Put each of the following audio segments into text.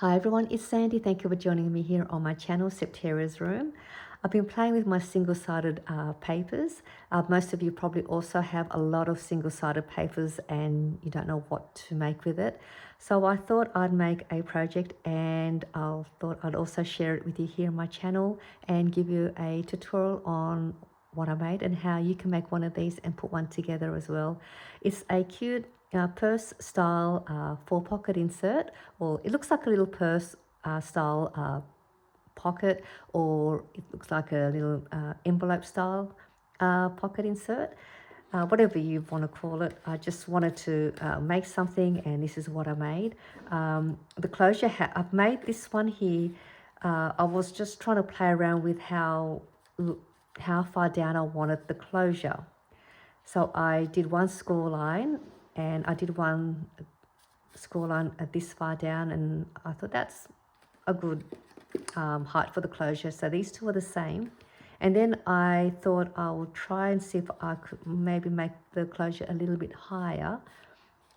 Hi everyone, it's Sandy. Thank you for joining me here on my channel, Septera's Room. I've been playing with my single-sided papers. Most of you probably also have a lot of single-sided papers and you don't know what to make with it. So I thought I'd make a project and I thought I'd also share it with you here on my channel and give you a tutorial on what I made and how you can make one of these and put one together as well. It's a cute purse style 4-pocket insert, or it looks like a little purse style pocket, or it looks like a little envelope style pocket insert. Whatever you want to call it. I just wanted to make something, and this is what I made. The closure, I've made this one here. I was just trying to play around with how far down I wanted the closure. So I did one score line and I did one score line this far down, and I thought that's a good height for the closure. So these two are the same. And then I thought I would try and see if I could maybe make the closure a little bit higher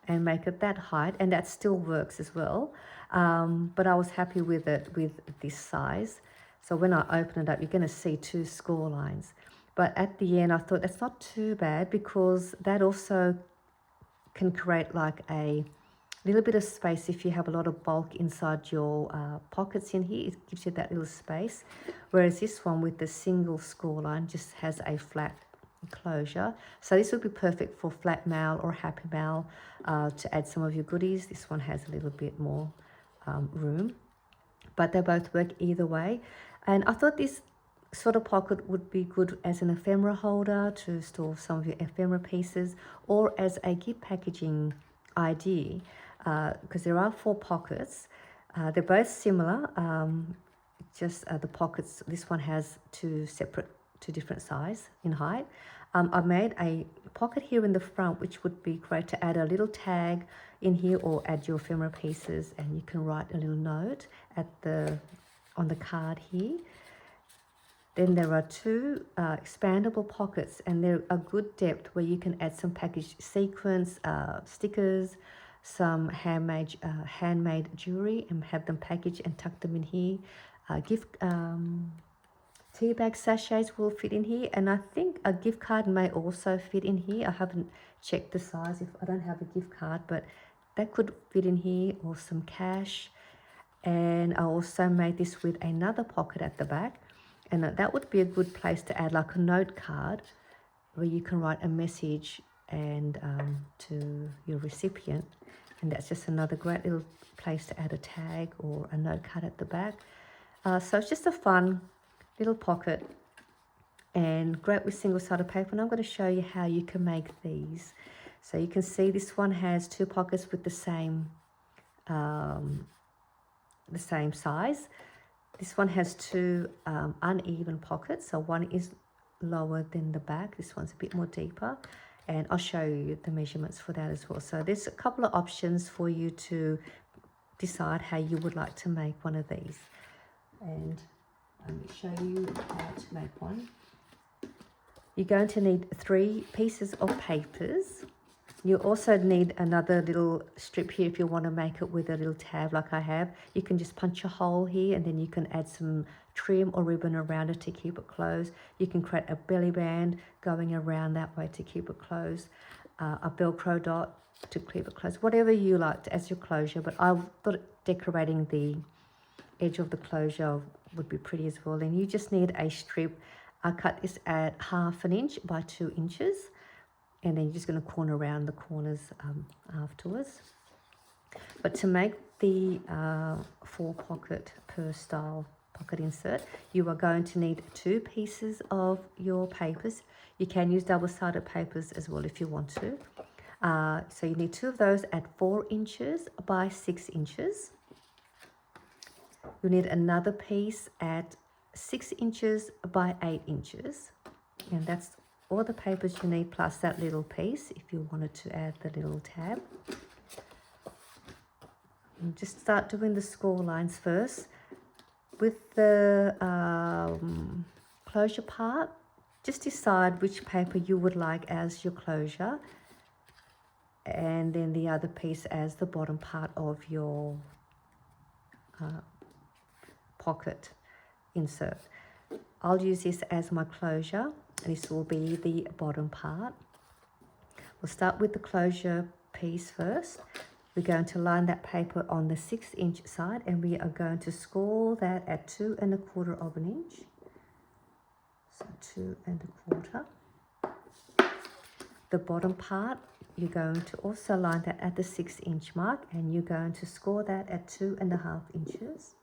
and make it that height, and that still works as well. But I was happy with it with this size. So when I open it up, you're going to see two score lines. But at the end, I thought that's not too bad, because that also can create like a little bit of space if you have a lot of bulk inside your pockets in here. It gives you that little space. Whereas this one with the single score line just has a flat closure. So this would be perfect for flat mail or happy mail to add some of your goodies. This one has a little bit more room, but they both work either way. And I thought this sort of pocket would be good as an ephemera holder to store some of your ephemera pieces, or as a gift packaging idea, because there are 4 pockets. They're both similar, just the pockets, this one has two different size in height. I've made a pocket here in the front, which would be great to add a little tag in here or add your ephemera pieces, and you can write a little note at on the card here. Then there are 2 expandable pockets, and they're a good depth where you can add some packaged sequins, stickers, some handmade jewelry, and have them packaged and tuck them in here. Tea bag sachets will fit in here, and I think a gift card may also fit in here. I haven't checked the size if I don't have a gift card, but that could fit in here, or some cash. And I also made this with another pocket at the back, and that would be a good place to add like a note card where you can write a message and to your recipient. And that's just another great little place to add a tag or a note card at the back. So it's just a fun little pocket and great with single-sided paper. And I'm going to show you how you can make these. So you can see this one has 2 pockets with the same size. This one has 2 uneven pockets, so one is lower than the back. This one's a bit more deeper, and I'll show you the measurements for that as well. So there's a couple of options for you to decide how you would like to make one of these. And let me show you how to make one. You're going to need 3 pieces of papers. You also need another little strip here if you want to make it with a little tab like I have. You can just punch a hole here, and then you can add some trim or ribbon around it to keep it closed. You can create a belly band going around that way to keep it closed, a Velcro dot to keep it closed, whatever you like as your closure. But I thought decorating the edge of the closure would be pretty as well. And you just need a strip. I cut this at 1/2 inch by 2 inches. And then you're just going to corner around the corners afterwards. But to make the 4-pocket purse style pocket insert, you are going to need 2 pieces of your papers. You can use double-sided papers as well if you want to. So you need 2 of those at 4 inches by 6 inches. You need another piece at 6 inches by 8 inches. And that's all the papers you need, plus that little piece if you wanted to add the little tab. And just start doing the score lines first. With the closure part, just decide which paper you would like as your closure, and then the other piece as the bottom part of your pocket insert. I'll use this as my closure. This will be the bottom part. We'll start with the closure piece first. We're going to line that paper on the 6-inch side, and we are going to score that at 2 1/4 of an inch. So 2 1/4. The bottom part, you're going to also line that at the 6-inch mark, and you're going to score that at 2 1/2 inches.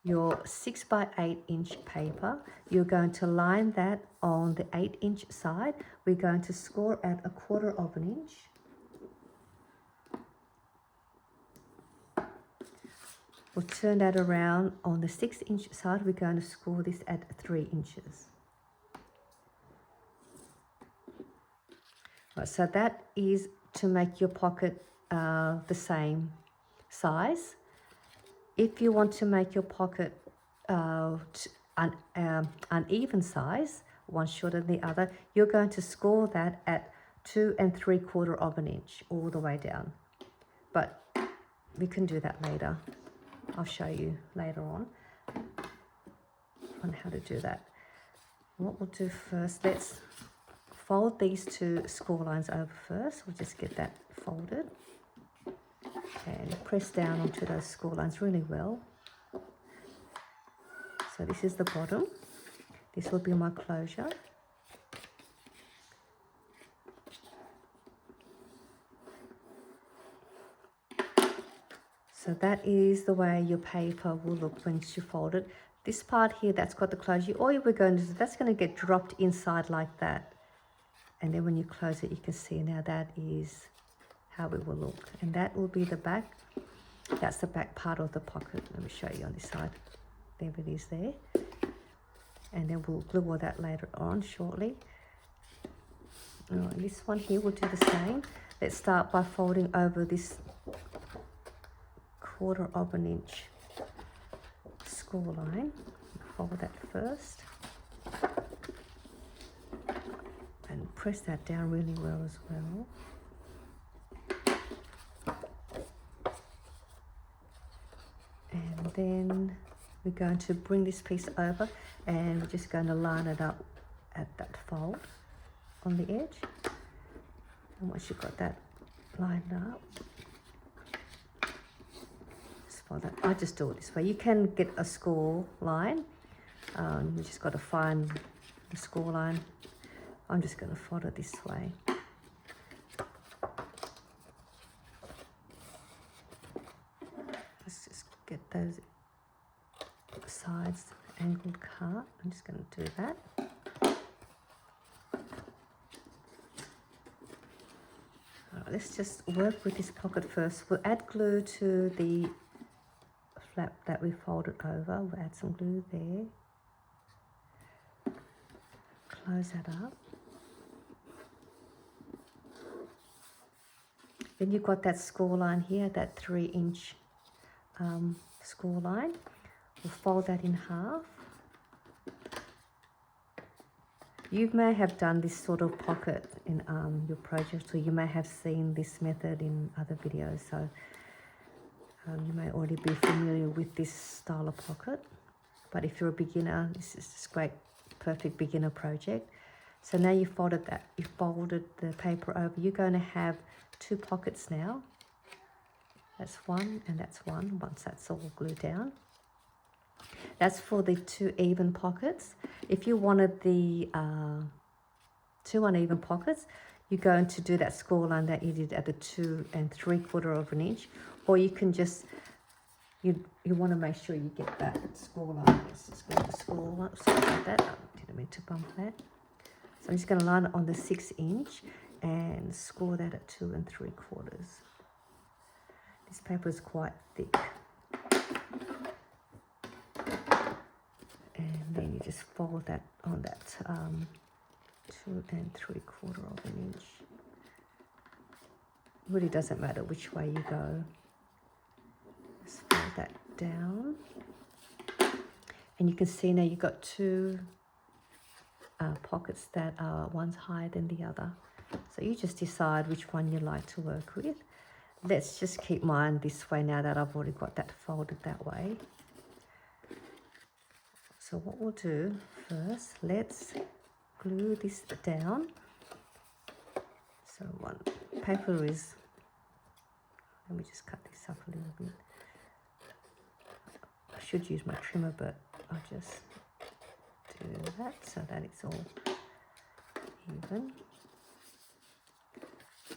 Your 6 by 8 inch paper, you're going to line that on the 8-inch side. We're going to score at 1/4 of an inch. We'll turn that around on the 6-inch side. We're going to score this at 3 inches. Right, so that is to make your pocket the same size. If you want to make your pocket uneven size, one shorter than the other, you're going to score that at 2 3/4 of an inch all the way down. But we can do that later. I'll show you later on how to do that. What we'll do first, let's fold these two score lines over first. We'll just get that folded and press down onto those score lines really well. So this is the bottom. This will be my closure. So that is the way your paper will look when you fold it. This part here that's got the closure, all we're going to do, that's going to get dropped inside like that. And then when you close it, you can see now that is how it will look. And that will be the back. That's the back part of the pocket. Let me show you on this side. There it is there. And then we'll glue all that later on shortly. And this one here, we'll do the same. Let's start by folding over this 1/4 of an inch score line. Fold that first. And press that down really well as well. And then we're going to bring this piece over, and we're just going to line it up at that fold on the edge. And once you've got that lined up, just fold that. I just do it this way. You can get a score line. You just got to find the score line. I'm just going to fold it this way. Let's just get those sides angled cut. I'm just going to do that. Alright, let's just work with this pocket first. We'll add glue to the flap that we folded over. We'll add some glue there. Close that up. Then you've got that score line here, that 3-inch score line. We'll fold that in half. You may have done this sort of pocket in your project, or you may have seen this method in other videos, so you may already be familiar with this style of pocket. But if you're a beginner, this is just great, perfect beginner project. So now you folded the paper over. You're going to have 2 pockets now. That's one and that's one, once that's all glued down. That's for the 2 even pockets. If you wanted the 2 uneven pockets, you're going to do that score line that you did at the 2 3/4 of an inch, or you can just, you want to make sure you get that score line. Let's just go to the score line. Sorry about that. I didn't mean to bump that. So I'm just going to line it on the 6-inch and score that at 2 3/4. This paper is quite thick. And then you just fold that on that 2 3/4 of an inch. It really doesn't matter which way you go. Just fold that down. And you can see now you've got 2 pockets that are, one's higher than the other. So you just decide which one you like to work with. Let's just keep mine this way now that I've already got that folded that way. So what we'll do first, let's glue this down. So one paper is, let me just cut this up a little bit. I should use my trimmer, but I'll just do that so that it's all even.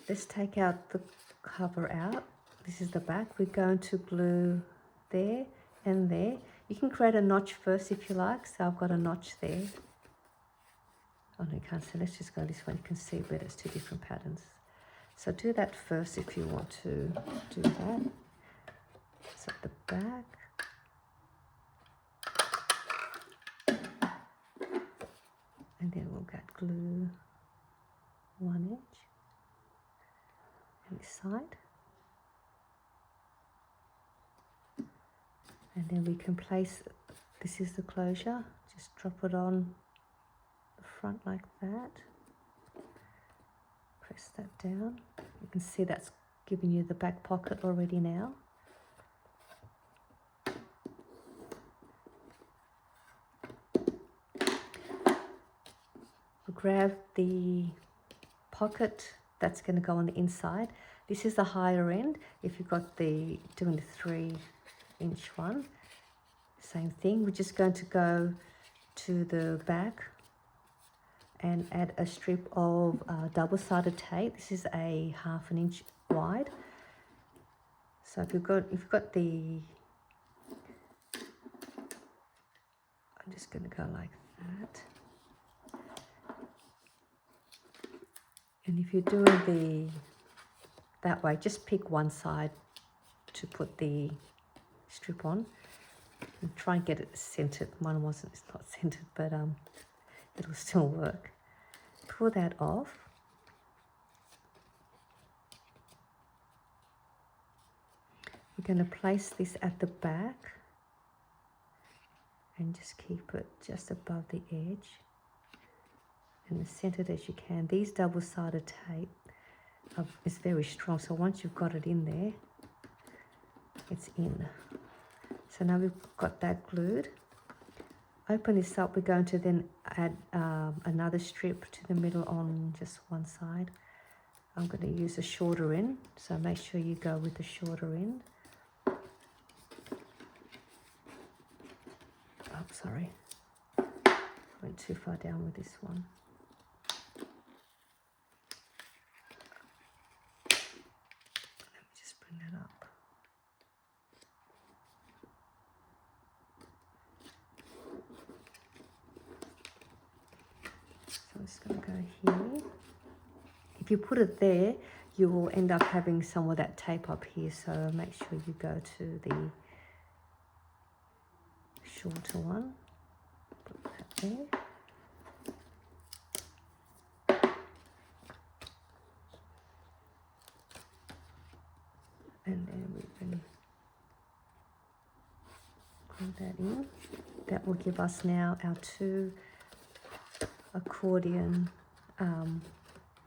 Let's take out the cover out. This is the back. We're going to glue there and there. You can create a notch first if you like. So I've got a notch there. Oh no, you can't see. Let's just go this way. You can see where there's two different patterns. So do that first if you want to do that. So at the back. And then we'll get glue one edge and this side. And then we can place, this is the closure, just drop it on the front like that. Press that down. You can see that's giving you the back pocket already now. Grab the pocket that's going to go on the inside. This is the higher end. If you've got doing the 3-inch one, same thing. We're just going to go to the back and add a strip of double-sided tape. This is a 1/2 inch wide. So if you've got the, I'm just going to go like that. And if you're doing that way, just pick one side to put the strip on and try and get it centered. Mine wasn't, it's not centered, but it'll still work. Pull that off. We're going to place this at the back and just keep it just above the edge and as centered as you can. These double-sided tape is very strong, so once you've got it in there, it's in. So now we've got that glued. Open this up. We're going to then add another strip to the middle on just one side. I'm going to use a shorter end, so make sure you go with the shorter end. Oh, sorry, went too far down with this one. Let me just bring that up. So I'm just going to go here. If you put it there, you will end up having some of that tape up here, so make sure you go to the shorter one. Put that there. And then we can glue that in. That will give us now our 2 accordion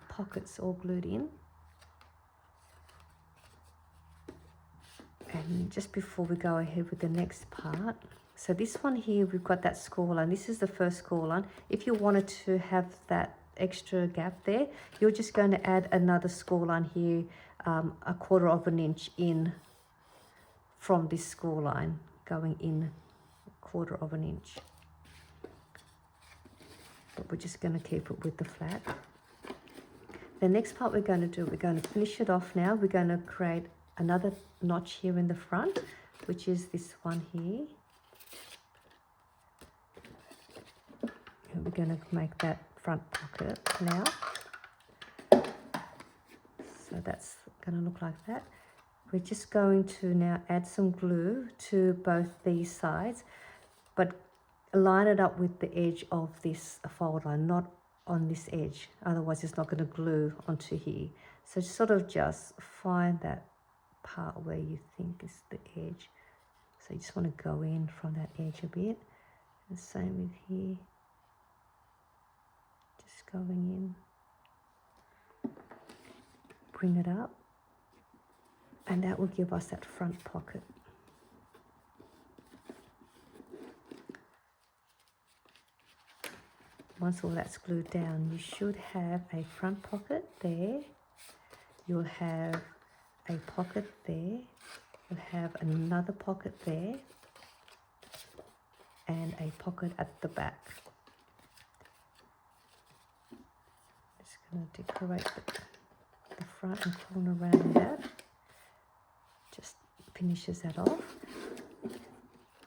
pockets all glued in. And just before we go ahead with the next part, so this one here, we've got that score line. This is the first score line. If you wanted to have that extra gap there, you're just going to add another score line here, 1/4 inch in from this score line, going in 1/4 inch. But we're just going to keep it with the flat. The next part we're going to do, we're going to finish it off now. We're going to create another notch here in the front, which is this one here. And we're going to make that front pocket now. So that's going to look like that. We're just going to now add some glue to both these sides, but line it up with the edge of this fold line, not on this edge, otherwise it's not going to glue onto here. So sort of just find that part where you think is the edge. So you just want to go in from that edge a bit. And same with here, just going in. bring it up, and that will give us that front pocket. Once all that's glued down, you should have a front pocket there. You'll have a pocket there. You'll have another pocket there. And a pocket at the back. Just going to decorate the front and corner around that. Just finishes that off.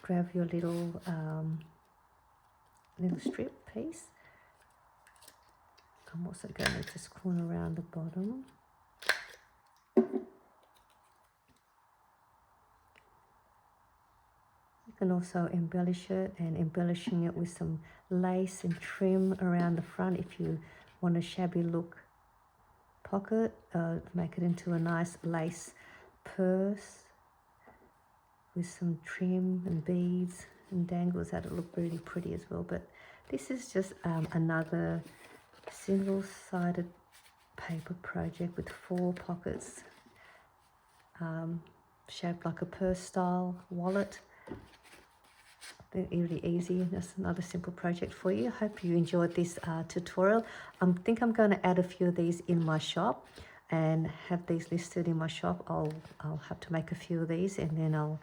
Grab your little strip piece. I'm also going to just corner around the bottom. You can also embellish it, and embellishing it with some lace and trim around the front if you want a shabby look pocket. Make it into a nice lace purse with some trim and beads and dangles. That'll look really pretty as well. But this is just another single-sided paper project with 4 pockets, shaped like a purse style wallet. Really easy. That's another simple project for you. I hope you enjoyed this tutorial. I think I'm going to add a few of these in my shop and have these listed in my shop. I'll have to make a few of these, and then I'll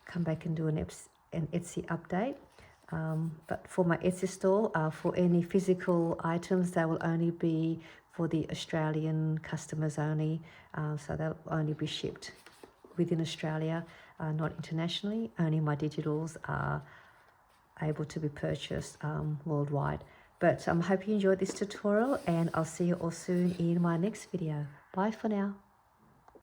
come back and do an Etsy update. But for my Etsy store, for any physical items, they will only be for the Australian customers only. So they'll only be shipped within Australia, not internationally. Only my digitals are able to be purchased worldwide. But I hope you enjoyed this tutorial, and I'll see you all soon in my next video. Bye for now.